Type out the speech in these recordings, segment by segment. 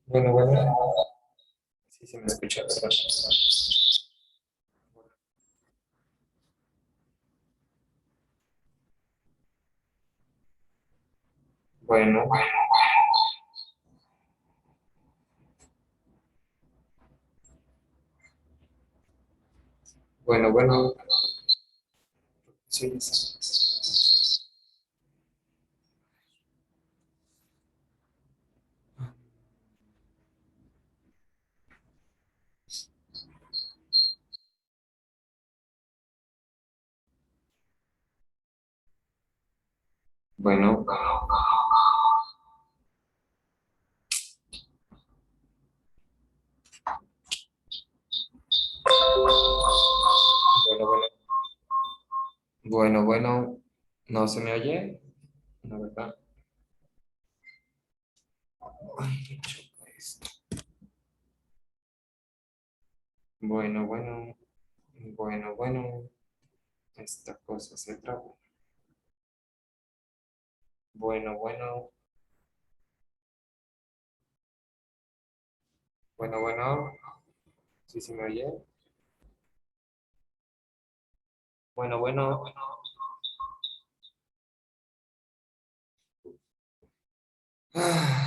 Bueno, bueno, sí se me escucha, ¿verdad? Bueno, bueno, sí, bueno, bueno, bueno, ¿no se me oye? La verdad. Ay, qué choca esto. Bueno, bueno, esta cosa se trabó. Bueno, bueno, ¿sí se me oye? Bueno, ah,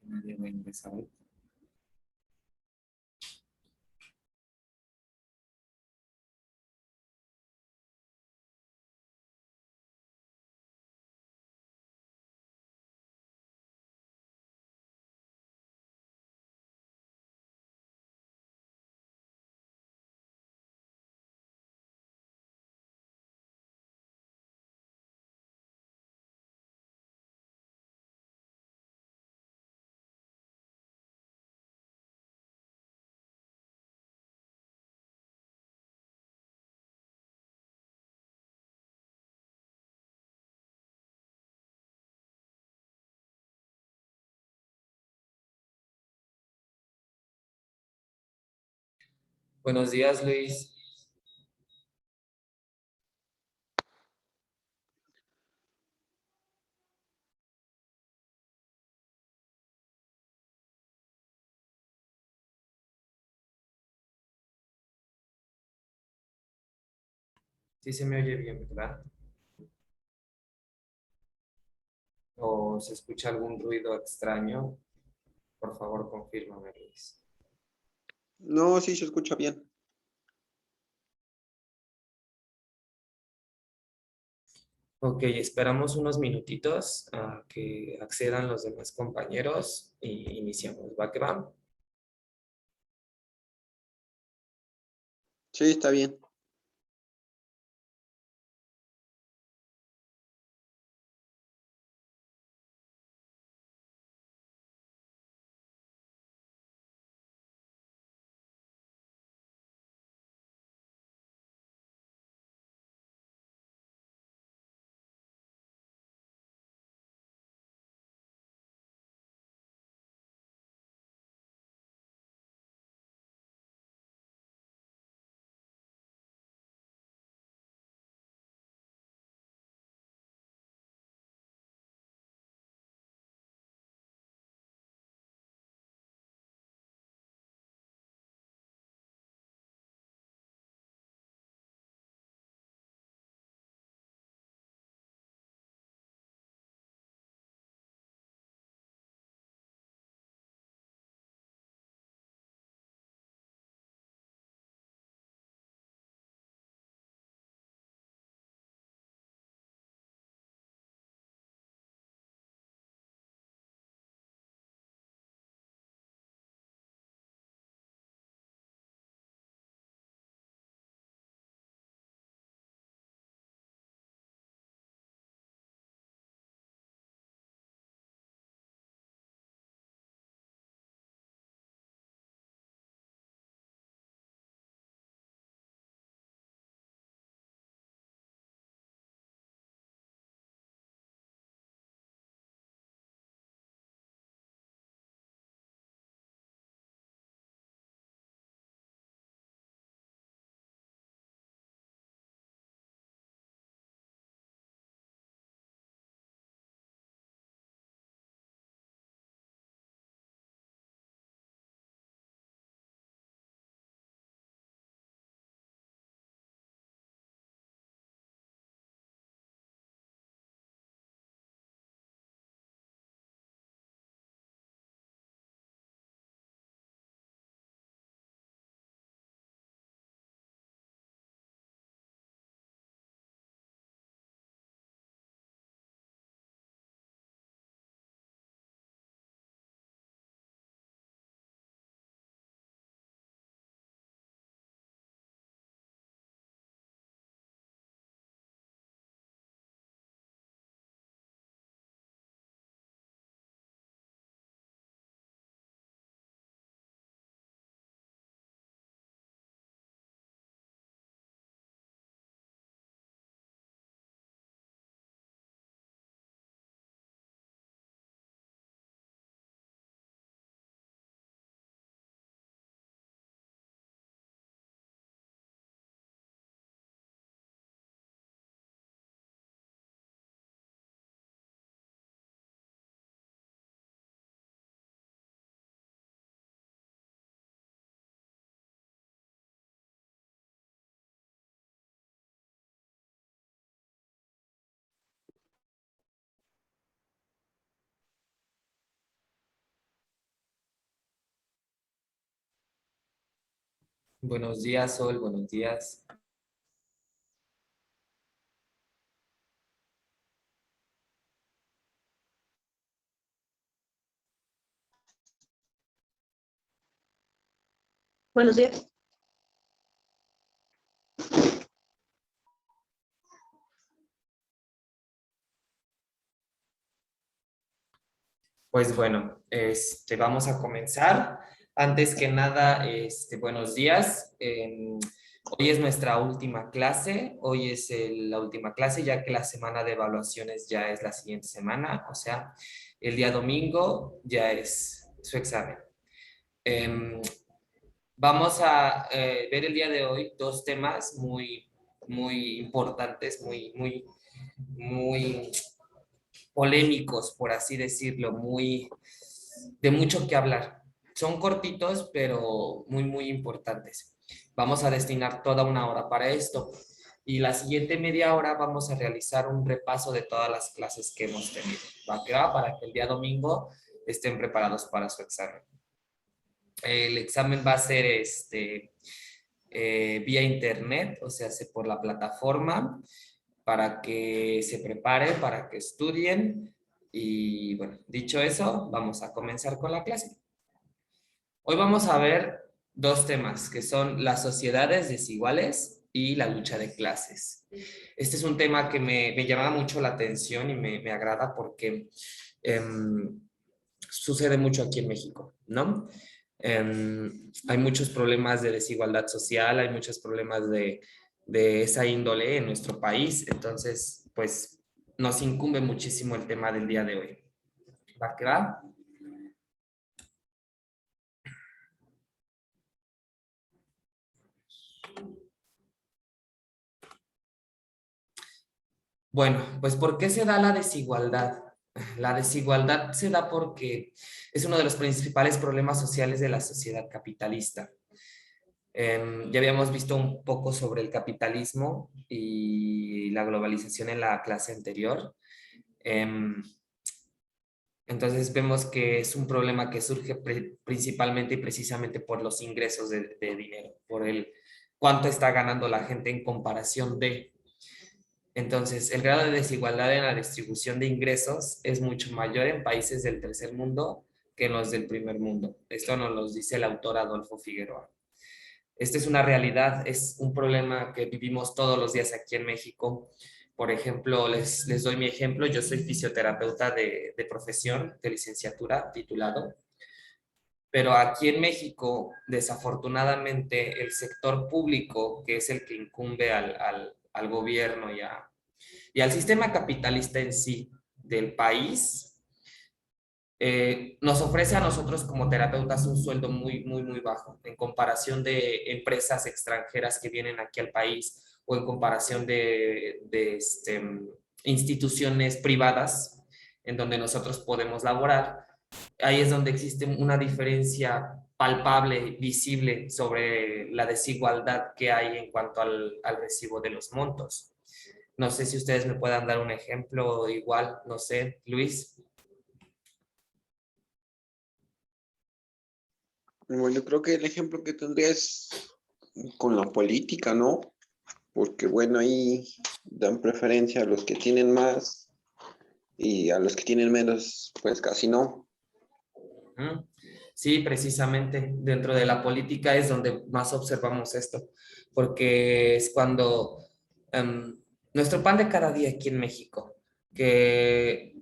nadie me ingresa. Buenos días, Luis. Sí se me oye bien, ¿verdad? ¿O se escucha algún ruido extraño? Por favor, confírmame, Luis. No, sí se escucha bien. Ok, esperamos unos minutitos a que accedan los demás compañeros y iniciamos. ¿Va que va? Sí, está bien. Buenos días, Sol, buenos días. Buenos días. Pues bueno, vamos a comenzar. Antes que nada, buenos días. Hoy es nuestra última clase. Hoy es la última clase, ya que la semana de evaluaciones ya es la siguiente semana. O sea, el día domingo ya es su examen. Em, Vamos a ver el día de hoy dos temas muy importantes, muy polémicos, por así decirlo, de mucho que hablar. Son cortitos, pero muy importantes. Vamos a destinar toda una hora para esto. Y la siguiente media hora vamos a realizar un repaso de todas las clases que hemos tenido. ¿Va que va? Para que el día domingo estén preparados para su examen. El examen va a ser vía internet, o sea, por la plataforma, para que se preparen, para que estudien. Y bueno, dicho eso, vamos a comenzar con la clase. Hoy vamos a ver dos temas, que son las sociedades desiguales y la lucha de clases. Este es un tema que me llama mucho la atención y me agrada porque sucede mucho aquí en México, ¿no? Hay muchos problemas de desigualdad social, hay muchos problemas de esa índole en nuestro país, entonces, pues, nos incumbe muchísimo el tema del día de hoy. ¿Va que va? Bueno, pues ¿por qué se da la desigualdad? La desigualdad se da porque es uno de los principales problemas sociales de la sociedad capitalista. Ya habíamos visto un poco sobre el capitalismo y la globalización en la clase anterior. Em, entonces vemos que es un problema que surge principalmente y precisamente por los ingresos de dinero, por el cuánto está ganando la gente en comparación de. Entonces, el grado de desigualdad en la distribución de ingresos es mucho mayor en países del tercer mundo que en los del primer mundo. Esto nos lo dice el autor Adolfo Figueroa. Esta es una realidad, es un problema que vivimos todos los días aquí en México. Por ejemplo, les doy mi ejemplo, yo soy fisioterapeuta de profesión, de licenciatura, titulado, pero aquí en México, desafortunadamente, el sector público, que es el que incumbe al gobierno y al sistema capitalista en sí del país, nos ofrece a nosotros como terapeutas un sueldo muy bajo en comparación de empresas extranjeras que vienen aquí al país o en comparación de instituciones privadas en donde nosotros podemos laborar. Ahí es donde existe una diferencia palpable, visible sobre la desigualdad que hay en cuanto al recibo de los montos. No sé si ustedes me puedan dar un ejemplo igual, no sé, Luis. Bueno, creo que el ejemplo que tendría es con la política, ¿no? Porque bueno, ahí dan preferencia a los que tienen más y a los que tienen menos, pues casi no. ¿Mm? Sí, precisamente dentro de la política es donde más observamos esto, porque es cuando nuestro pan de cada día aquí en México, que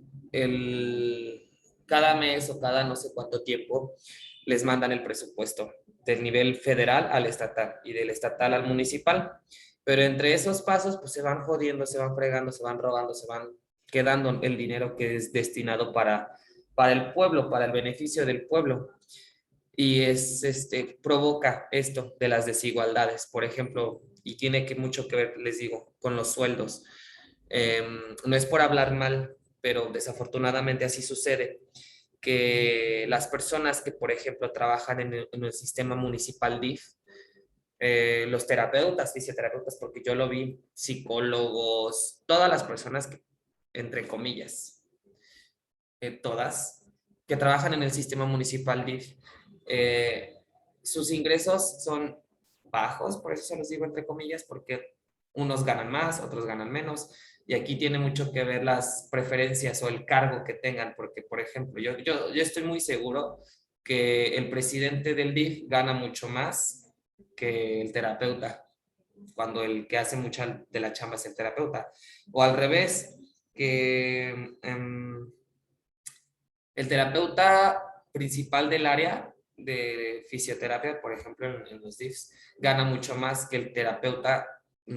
cada mes o cada no sé cuánto tiempo les mandan el presupuesto del nivel federal al estatal y del estatal al municipal, pero entre esos pasos pues se van jodiendo, se van fregando, se van robando, se van quedando el dinero que es destinado para el pueblo, para el beneficio del pueblo. Y provoca esto de las desigualdades, por ejemplo, y tiene mucho que ver, les digo, con los sueldos. No es por hablar mal, pero desafortunadamente así sucede, que las personas que, por ejemplo, trabajan en el sistema municipal DIF, los terapeutas, fisioterapeutas, porque yo lo vi, psicólogos, todas las personas que, entre comillas, todas, que trabajan en el sistema municipal DIF, sus ingresos son bajos, por eso se los digo entre comillas, porque unos ganan más, otros ganan menos, y aquí tiene mucho que ver las preferencias o el cargo que tengan, porque, por ejemplo, yo estoy muy seguro que el presidente del DIF gana mucho más que el terapeuta, cuando el que hace mucha de la chamba es el terapeuta. O al revés, que el terapeuta principal del área de fisioterapia, por ejemplo, en los DIFs, gana mucho más que el terapeuta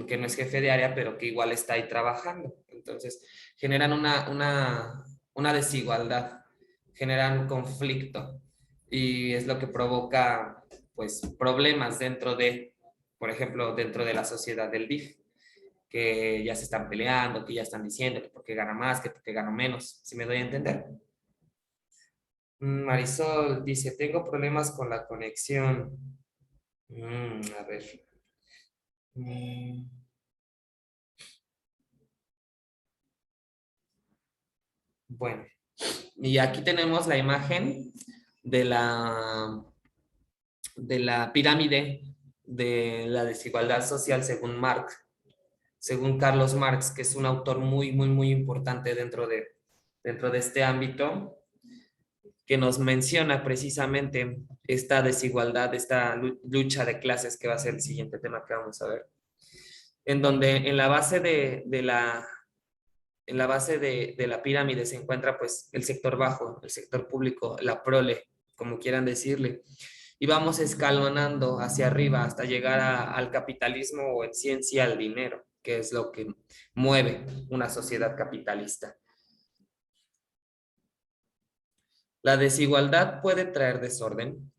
que no es jefe de área, pero que igual está ahí trabajando. Entonces, generan una desigualdad, generan conflicto y es lo que provoca, pues, problemas dentro de, por ejemplo, dentro de la sociedad del DIF, que ya se están peleando, que ya están diciendo que porque gana más, que porque gana menos, ¿si me doy a entender? Marisol dice, tengo problemas con la conexión. A ver. Mm, bueno, y aquí tenemos la imagen de la pirámide de la desigualdad social según Carlos Marx, que es un autor muy, muy, muy importante dentro de este ámbito, que nos menciona precisamente esta desigualdad, esta lucha de clases, que va a ser el siguiente tema que vamos a ver, en donde en la base de la pirámide se encuentra pues el sector bajo, el sector público, la prole, como quieran decirle, y vamos escalonando hacia arriba hasta llegar al capitalismo o en ciencia al dinero, que es lo que mueve una sociedad capitalista. La desigualdad puede traer desorden.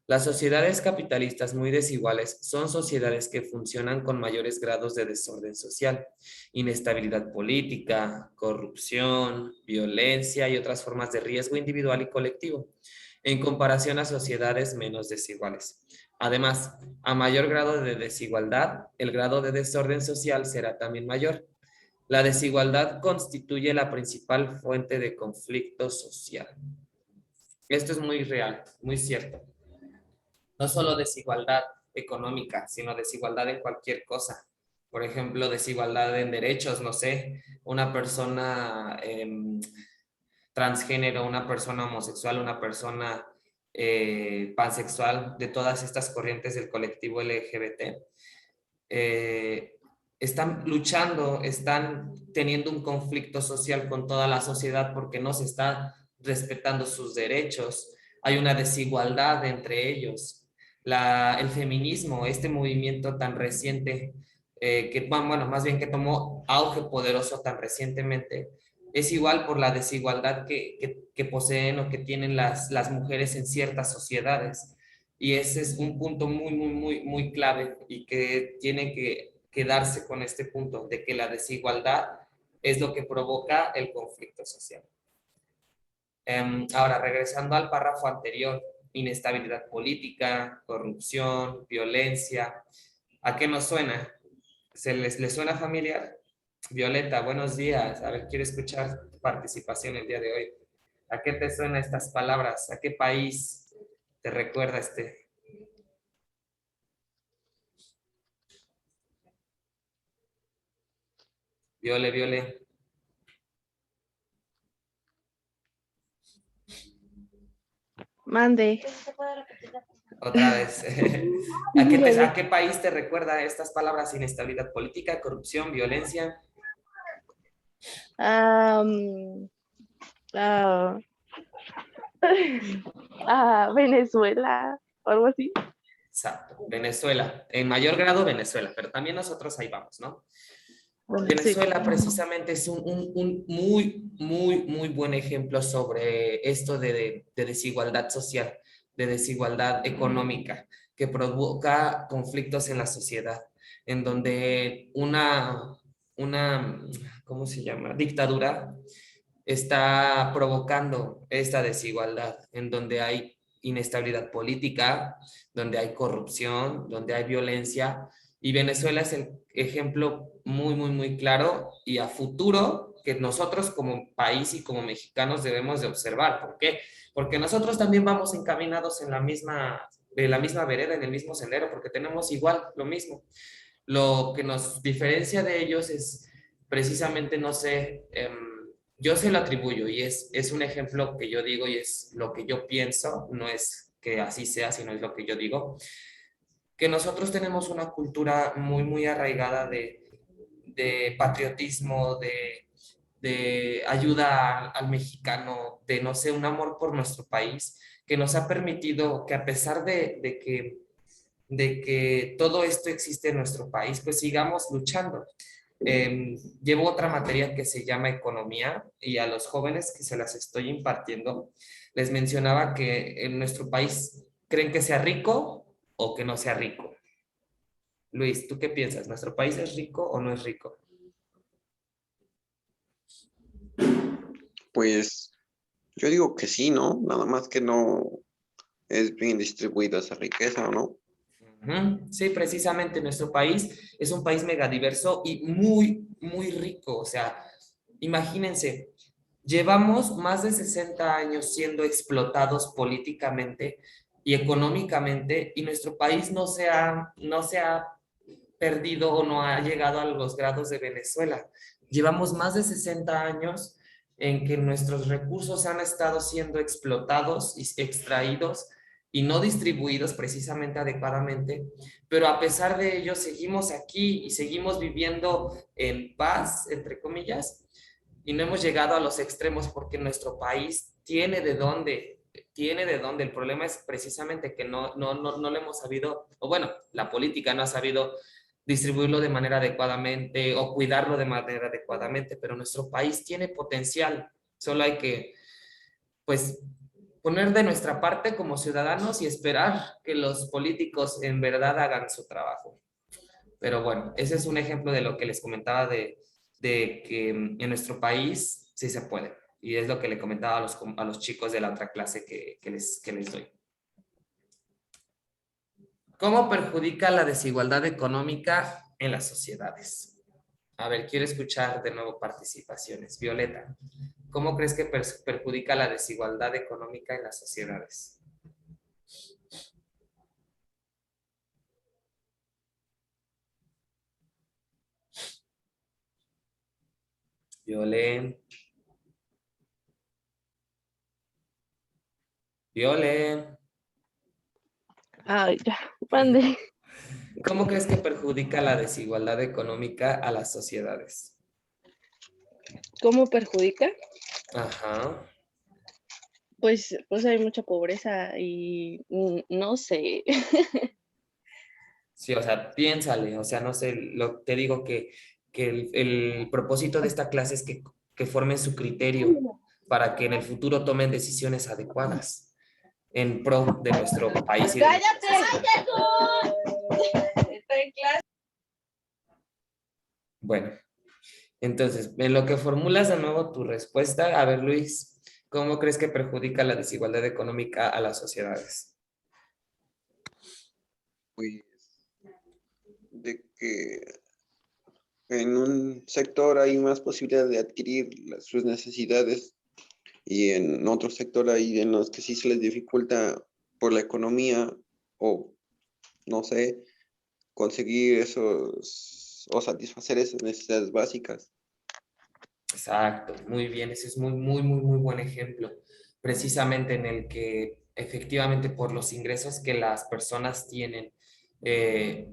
Las sociedades capitalistas muy desiguales son sociedades que funcionan con mayores grados de desorden social, inestabilidad política, corrupción, violencia y otras formas de riesgo individual y colectivo, en comparación a sociedades menos desiguales. Además, a mayor grado de desigualdad, el grado de desorden social será también mayor. La desigualdad constituye la principal fuente de conflicto social. Esto es muy real, muy cierto. No solo desigualdad económica, sino desigualdad en cualquier cosa. Por ejemplo, desigualdad en derechos, no sé, una persona transgénero, una persona homosexual, una persona pansexual, de todas estas corrientes del colectivo LGBT, eh, están luchando, están teniendo un conflicto social con toda la sociedad porque no se está respetando sus derechos. Hay una desigualdad entre ellos. El feminismo, este movimiento tan reciente, bueno, más bien que tomó auge poderoso tan recientemente, es igual por la desigualdad que poseen o que tienen las mujeres en ciertas sociedades. Y ese es un punto muy, muy, muy, muy clave y que tiene que quedarse con este punto de que la desigualdad es lo que provoca el conflicto social. Ahora, regresando al párrafo anterior, inestabilidad política, corrupción, violencia, ¿a qué nos suena? ¿Les suena familiar? Violeta, buenos días. A ver, quiero escuchar tu participación el día de hoy. ¿A qué te suenan estas palabras? ¿A qué país te recuerda este? Viole, Viole. Mande. Otra vez. ¿A qué país te recuerda estas palabras? Inestabilidad política, corrupción, violencia. Am, ah, Venezuela, o algo así. Exacto. Venezuela. En mayor grado Venezuela, pero también nosotros ahí vamos, ¿no? Bueno, sí. Venezuela precisamente es un muy, muy, muy buen ejemplo sobre esto de desigualdad social, de desigualdad económica, que provoca conflictos en la sociedad, en donde una, ¿cómo se llama? Dictadura está provocando esta desigualdad, en donde hay inestabilidad política, donde hay corrupción, donde hay violencia, y Venezuela es el ejemplo muy, muy, muy claro, y a futuro que nosotros como país y como mexicanos debemos de observar. ¿Por qué? Porque nosotros también vamos encaminados de la misma vereda, en el mismo sendero, porque tenemos igual lo mismo. Lo que nos diferencia de ellos es precisamente, no sé, yo se lo atribuyo y es un ejemplo que yo digo y es lo que yo pienso, no es que así sea, sino es lo que yo digo, que nosotros tenemos una cultura muy, muy arraigada de patriotismo, de ayuda al mexicano, de, no sé, un amor por nuestro país, que nos ha permitido que a pesar de que todo esto existe en nuestro país, pues sigamos luchando. Llevo otra materia que se llama economía y a los jóvenes que se las estoy impartiendo, les mencionaba que en nuestro país creen que sea rico o que no sea rico. Luis, ¿tú qué piensas? ¿Nuestro país es rico o no es rico? Pues yo digo que sí, ¿no? Nada más que no es bien distribuida esa riqueza, ¿o no? Ujú. Sí, precisamente nuestro país es un país megadiverso y muy, muy rico. O sea, imagínense, llevamos más de 60 años siendo explotados políticamente y económicamente y nuestro país no se ha perdido o no ha llegado a los grados de Venezuela. Llevamos más de 60 años en que nuestros recursos han estado siendo explotados y extraídos y no distribuidos precisamente adecuadamente, pero a pesar de ello seguimos aquí y seguimos viviendo en paz, entre comillas, y no hemos llegado a los extremos porque nuestro país tiene de dónde. El problema es precisamente que no le hemos sabido, o bueno, la política no ha sabido distribuirlo de manera adecuadamente o cuidarlo de manera adecuadamente, pero nuestro país tiene potencial. Solo hay que, pues, poner de nuestra parte como ciudadanos y esperar que los políticos en verdad hagan su trabajo. Pero bueno, ese es un ejemplo de lo que les comentaba de que en nuestro país sí se puede. Y es lo que le comentaba a los chicos de la otra clase que les doy. ¿Cómo perjudica la desigualdad económica en las sociedades? A ver, quiero escuchar de nuevo participaciones. Violeta, ¿cómo crees que perjudica la desigualdad económica en las sociedades? Violet, Violet, Ay, ya, mande. ¿cómo crees que perjudica la desigualdad económica a las sociedades? ¿Cómo perjudica? Ajá. Pues hay mucha pobreza y no sé. Sí, o sea, piénsale, o sea, no sé, te digo que el propósito de esta clase es que formen su criterio para que en el futuro tomen decisiones adecuadas en pro de nuestro país y de nuestra ¡Cállate! sociedad. Estoy en clase. Bueno, entonces, en lo que formulas de nuevo tu respuesta, a ver, Luis, ¿cómo crees que perjudica la desigualdad económica a las sociedades? Pues de que en un sector hay más posibilidad de adquirir sus necesidades y en otro sector hay en los que sí se les dificulta por la economía o no sé, conseguir esos o satisfacer esas necesidades básicas. Exacto, muy bien, ese es muy, muy, muy, muy buen ejemplo, precisamente en el que efectivamente por los ingresos que las personas tienen, eh,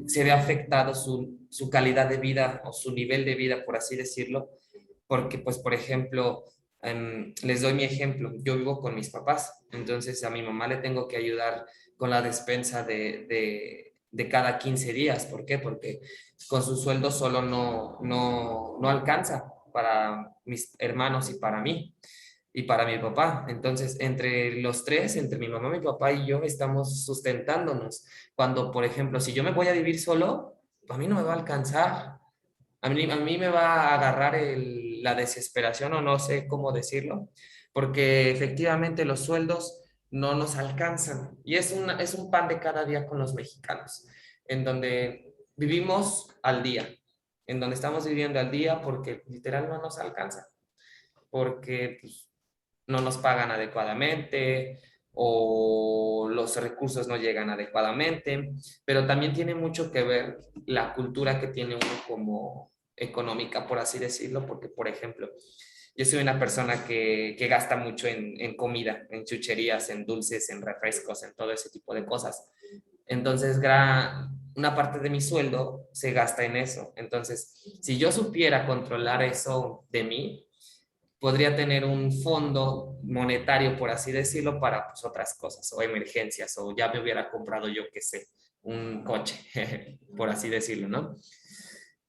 se ve afectado su calidad de vida o su nivel de vida, por así decirlo, porque pues, por ejemplo, les doy mi ejemplo, yo vivo con mis papás, entonces a mi mamá le tengo que ayudar con la despensa de cada 15 días, ¿por qué? Porque con su sueldo solo no alcanza para mis hermanos y para mí y para mi papá. Entonces, entre los tres, entre mi mamá, mi papá y yo, estamos sustentándonos. Cuando, por ejemplo, si yo me voy a vivir solo, a mí no me va a alcanzar. A mí me va a agarrar la desesperación o no sé cómo decirlo, porque efectivamente los sueldos no nos alcanzan. Y es un pan de cada día con los mexicanos, en donde vivimos al día. en donde estamos viviendo al día porque literal no nos alcanza, porque pues, no nos pagan adecuadamente o los recursos no llegan adecuadamente, pero también tiene mucho que ver la cultura que tiene uno como económica, por así decirlo, porque, por ejemplo, yo soy una persona que gasta mucho en comida, en chucherías, en dulces, en refrescos, en todo ese tipo de cosas. Entonces, una parte de mi sueldo se gasta en eso. Entonces, si yo supiera controlar eso de mí, podría tener un fondo monetario, por así decirlo, para pues, otras cosas o emergencias, o ya me hubiera comprado, yo qué sé, un coche, por así decirlo, ¿no?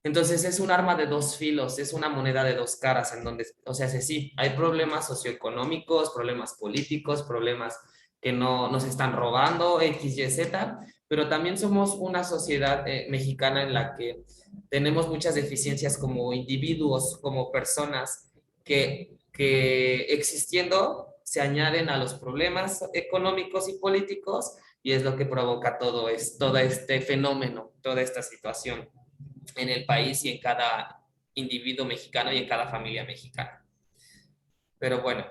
Entonces es un arma de dos filos, es una moneda de dos caras, en donde, o sea, sí, hay problemas socioeconómicos, problemas políticos, problemas que no nos están robando, X, Y, Z, pero también somos una sociedad mexicana en la que tenemos muchas deficiencias como individuos, como personas, que existiendo se añaden a los problemas económicos y políticos y es lo que provoca todo este fenómeno, toda esta situación en el país y en cada individuo mexicano y en cada familia mexicana. Pero bueno,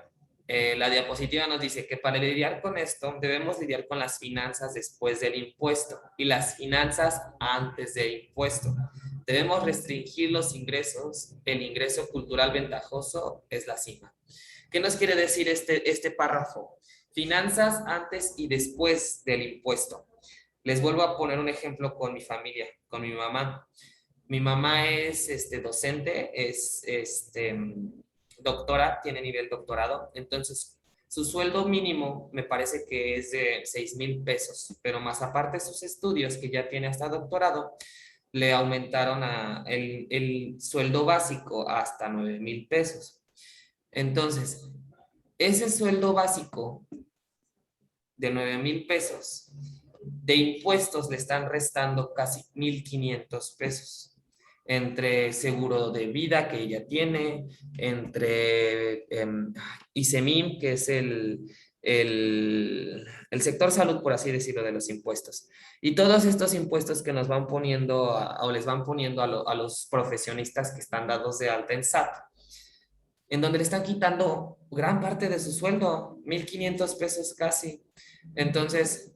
la diapositiva nos dice que para lidiar con esto debemos lidiar con las finanzas después del impuesto y las finanzas antes del impuesto. Debemos restringir los ingresos. El ingreso cultural ventajoso es la cima. ¿Qué nos quiere decir este párrafo? Finanzas antes y después del impuesto. Les vuelvo a poner un ejemplo con mi familia, con mi mamá. Mi mamá es docente, es doctora, tiene nivel doctorado, entonces su sueldo mínimo me parece que es de 6,000 pesos, pero más aparte sus estudios, que ya tiene hasta doctorado, le aumentaron el sueldo básico hasta 9,000 pesos. Entonces, ese sueldo básico de 9,000 pesos, de impuestos le están restando casi 1,500 pesos entre seguro de vida que ella tiene, entre ISEMIM, que es el sector salud, por así decirlo, de los impuestos. Y todos estos impuestos que nos van poniendo o les van poniendo a los profesionistas que están dados de alta en SAT, en donde le están quitando gran parte de su sueldo, 1,500 pesos casi. Entonces,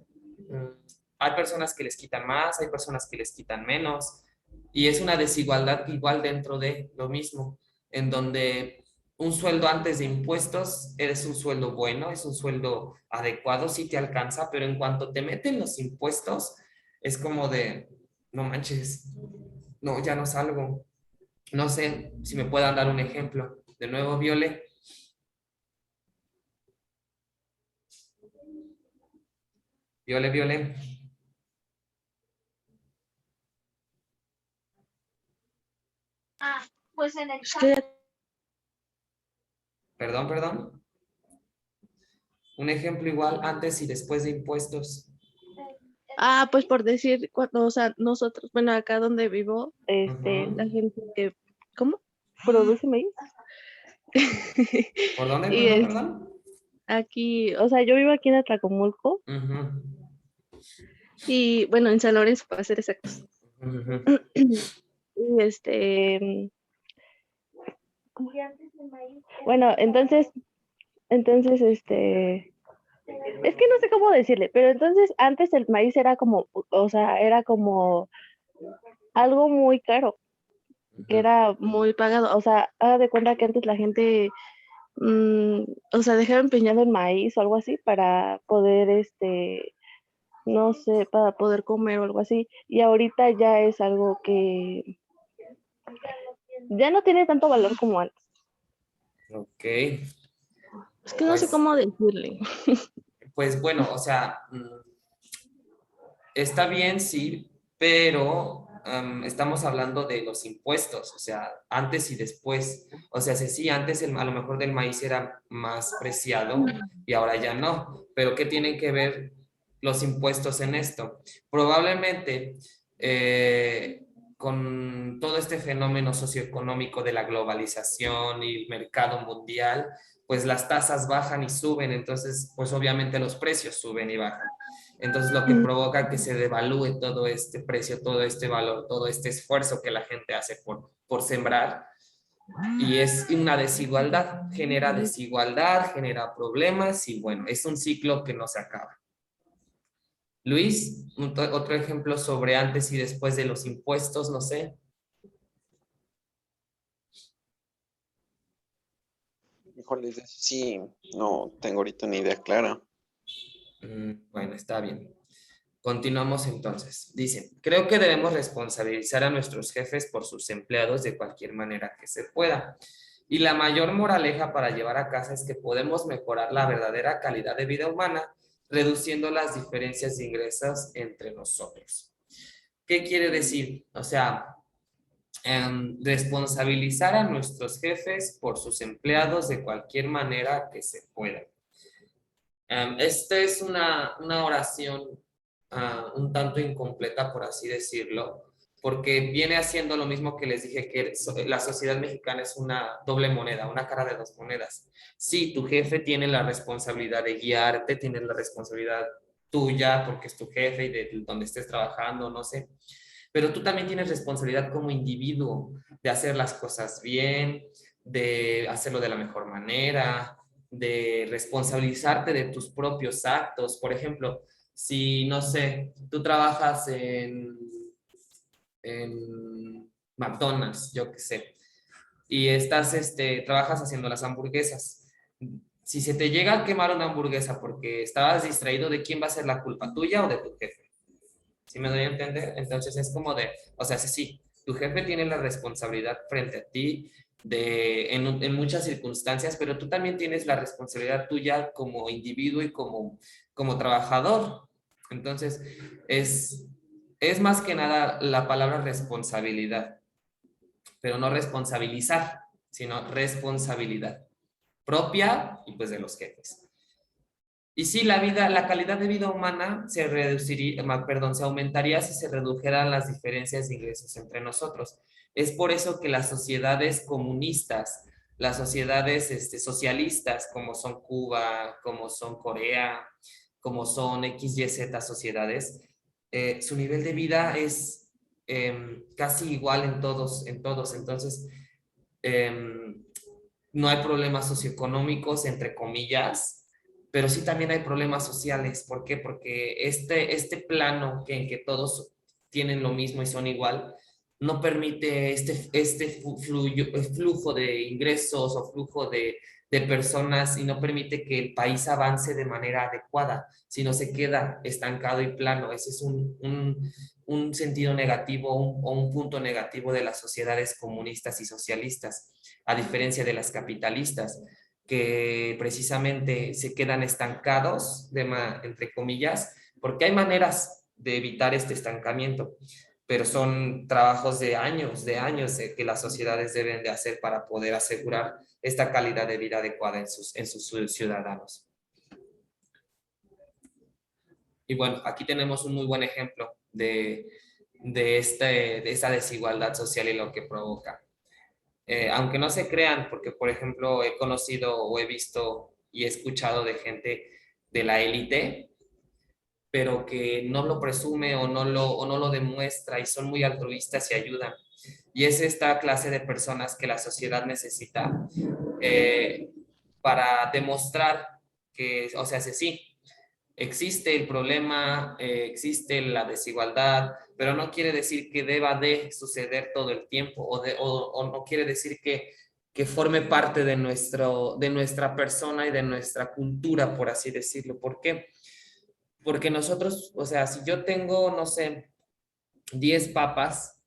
hay personas que les quitan más, hay personas que les quitan menos, y es una desigualdad igual dentro de lo mismo, en donde un sueldo antes de impuestos es un sueldo bueno, es un sueldo adecuado, sí te alcanza, pero en cuanto te meten los impuestos, es como de, no manches, no, ya no salgo. No sé si me puedan dar un ejemplo. De nuevo, Viole. Viole, Viole. Pues en el Es que, Perdón, perdón. Un ejemplo igual antes y después de impuestos. pues por decir, cuando, o sea, nosotros, bueno, acá donde vivo, la Ujú. gente, ¿cómo? Produce maíz. ¿Por dónde? Y Perdón, perdón. aquí, o sea, yo vivo aquí en Atlacomulco Ujú, y, bueno, en San Lorenzo, para ser exactos. ujú. Y bueno, entonces, es que no sé cómo decirle, pero entonces antes el maíz era como, o sea, era como algo muy caro, que Ujú. era muy pagado, o sea, haga de cuenta que antes la gente, mm, o sea, dejaba empeñado el maíz o algo así para poder, no sé, para poder comer o algo así, y ahorita ya es algo que ya no tiene tanto valor como antes. Ok, Es que no sé pues, cómo decirle. pues bueno, o sea, está bien, sí, pero estamos hablando de los impuestos, o sea, antes y después. O sea, sí, antes a lo mejor del maíz era más preciado y ahora ya no. Pero ¿qué tienen que ver los impuestos en esto? Probablemente con todo este fenómeno socioeconómico de la globalización y el mercado mundial, pues las tasas bajan y suben, entonces pues obviamente los precios suben y bajan. Entonces lo que provoca que se devalúe todo este precio, todo este valor, todo este esfuerzo que la gente hace por sembrar. Y es una desigualdad, genera problemas y bueno, es un ciclo que no se acaba. Luis, otro ejemplo sobre antes y después de los impuestos, no sé. Híjoles, de eso sí, no tengo ahorita una idea clara. Bueno, está bien. Continuamos entonces. Dice, creo que debemos responsabilizar a nuestros jefes por sus empleados de cualquier manera que se pueda. Y la mayor moraleja para llevar a casa es que podemos mejorar la verdadera calidad de vida humana reduciendo las diferencias de ingresos entre nosotros. ¿Qué quiere decir? O sea, responsabilizar a nuestros jefes por sus empleados de cualquier manera que se pueda. Esta es una oración un tanto incompleta, por así decirlo, porque viene haciendo lo mismo que les dije, que la sociedad mexicana es una doble moneda, una cara de dos monedas. Sí, tu jefe tiene la responsabilidad de guiarte, tiene la responsabilidad tuya porque es tu jefe y de donde estés trabajando, no sé, pero tú también tienes responsabilidad como individuo de hacer las cosas bien, de hacerlo de la mejor manera, de responsabilizarte de tus propios actos. Por ejemplo, si, no sé, tú trabajas en McDonald's, yo qué sé, y estás, trabajas haciendo las hamburguesas. Si se te llega a quemar una hamburguesa porque estabas distraído, ¿de quién va a ser la culpa? ¿Tuya o de tu jefe? ¿Sí me doy a entender? Entonces es como de, o sea, sí, tu jefe tiene la responsabilidad frente a ti en muchas circunstancias, pero tú también tienes la responsabilidad tuya como individuo y como trabajador. Entonces, es más que nada la palabra responsabilidad, pero no responsabilizar, sino responsabilidad propia y pues de los jefes. Y sí, la calidad de vida humana se reduciría, perdón, se aumentaría si se redujeran las diferencias de ingresos entre nosotros. Es por eso que las sociedades comunistas, las sociedades socialistas, como son Cuba, como son Corea, como son XYZ sociedades, su nivel de vida es casi igual en todos. Entonces, no hay problemas socioeconómicos, entre comillas, pero sí también hay problemas sociales. ¿Por qué? Porque este plano en que todos tienen lo mismo y son igual, no permite flujo de ingresos o flujo de personas y no permite que el país avance de manera adecuada, sino se queda estancado y plano. Ese es un sentido negativo o un punto negativo de las sociedades comunistas y socialistas, a diferencia de las capitalistas, que precisamente se quedan estancados, entre comillas, porque hay maneras de evitar este estancamiento, pero son trabajos de años que las sociedades deben de hacer para poder asegurar esta calidad de vida adecuada en sus ciudadanos. Y bueno, aquí tenemos un muy buen ejemplo de esta desigualdad social y lo que provoca. Aunque no se crean, porque por ejemplo he conocido o he visto y he escuchado de gente de la élite, pero que no lo presume o no lo demuestra y son muy altruistas y ayudan. Y es esta clase de personas que la sociedad necesita eh, para demostrar que, o sea, sí, existe el problema, existe la desigualdad, pero no quiere decir que deba de suceder todo el tiempo o no quiere decir que forme parte de nuestra persona y de nuestra cultura, por así decirlo. ¿Por qué? Porque nosotros, o sea, si yo tengo, no sé, 10 papas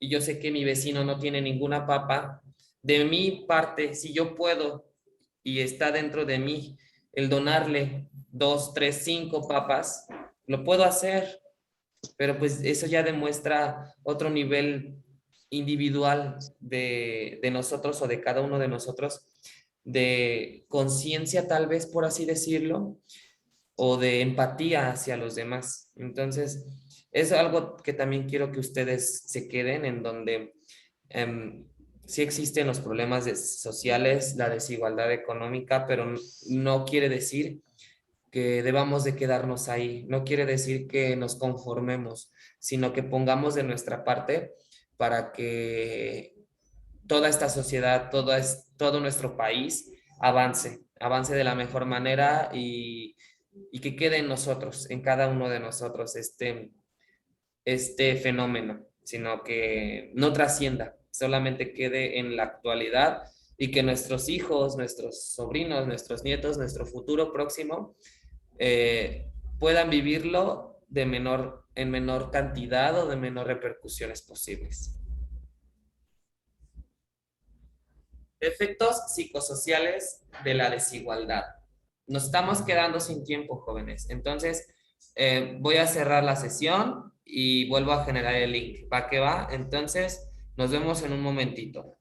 y yo sé que mi vecino no tiene ninguna papa, de mi parte, si yo puedo y está dentro de mí el donarle 2, 3, 5 papas, lo puedo hacer, pero pues eso ya demuestra otro nivel individual de nosotros o de cada uno de nosotros, de conciencia tal vez, por así decirlo, o de empatía hacia los demás. Entonces, es algo que también quiero que ustedes se queden en donde sí existen los problemas sociales, la desigualdad económica, pero no quiere decir que debamos de quedarnos ahí, no quiere decir que nos conformemos, sino que pongamos de nuestra parte para que toda esta sociedad, todo nuestro país avance de la mejor manera y que quede en nosotros, en cada uno de nosotros este fenómeno, sino que no trascienda, solamente quede en la actualidad y que nuestros hijos, nuestros sobrinos, nuestros nietos, nuestro futuro próximo puedan vivirlo en menor cantidad o de menor repercusiones posibles. Efectos psicosociales de la desigualdad. Nos estamos quedando sin tiempo, jóvenes. Entonces, voy a cerrar la sesión y vuelvo a generar el link. ¿Va que va? Entonces, nos vemos en un momentito.